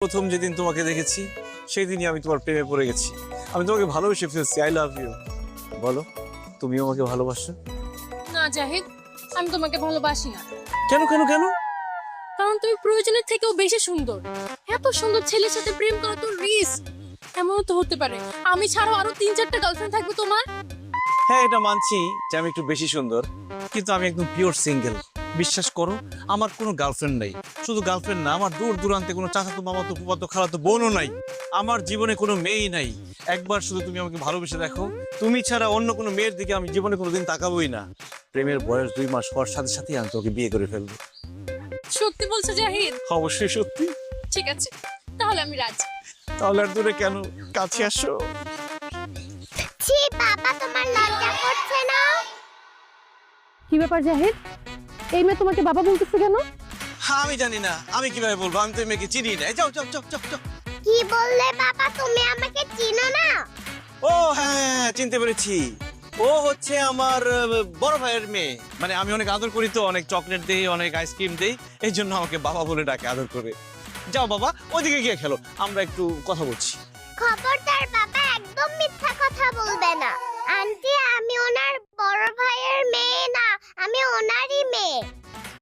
প্রথম যেদিন তোমাকে দেখেছি সেই দিনই আমি তোমার প্রেমে পড়ে গেছি। আমি তোমাকে ভালোবেসে ফেলছি। I love you. বলো, তুমিও আমাকে ভালোবাসো? না জাহিদ, আমি তোমাকে ভালোবাসি না। কেন কেন কেন? কারণ তুমি প্রয়োজনের থেকেও বেশি সুন্দর। এত সুন্দর ছেলের সাথে প্রেম করা তো রিস্ক। এমনও তো হতে পারে আমি ছাড়াও আরো 3-4টা গার্লফ্রেন্ড থাকবে তোমার। হ্যাঁ, এটা মানছি যে আমি একটু বেশি সুন্দর, কিন্তু আমি একদম পিওর সিঙ্গেল। বিশ্বাস করো, আমার কোনো গার্লফ্রেন্ড নাই। শুধু গার্লফ্রেন্ড না, আমার দূর দূরান্তে কোনো চাচাতো মামাতো ফুফাতো খালাতো বোনও নাই। আমার জীবনে কোনো মেয়েই নাই। একবার শুধু তুমি আমাকে ভালোবেসে দেখো, তুমি ছাড়া অন্য কোনো মেয়ের দিকে আমি জীবনে কোনোদিন তাকাবোই না। প্রেমের বয়স 2 মাস হওয়ার সাথে সাথেই আমি তোকে বিয়ে করে ফেলবো। সত্যি বলছো জাহিদ? অবশ্যই সত্যি। ঠিক আছে, তাহলে আমি রাজি। তাহলে আর দূরে কেন, কাছে আসো। ছি বাবা, তোমার লজ্জা করছে না? কি ব্যাপার জাহিদ, এই মেয়ে তোমাকে বাবা বলতেছে কেন? হ্যাঁ, আমি জানি না, আমি কিভাবে বলবো? আমি তো এই মেয়েকে চিনি না। যাও যাও যাও যাও যাও। কি বললে বাবা, তুমি আমাকে চিনো না? ও হ্যাঁ হ্যাঁ, হ্যাঁ, চিনতে পেরেছি। ও হচ্ছে আমার বড় ভাইয়ের মেয়ে। মানে আমি অনেক আদর করি, তো অনেক চকলেট দেই, অনেক আইসক্রিম দেই, এই জন্য আমাকে বাবা বলে ডাকে, আদর করে। যাও বাবা, ওইদিকে গিয়ে খেলো, আমরা একটু কথা বলছি। খবরদার বাবা, একদম মিথ্যে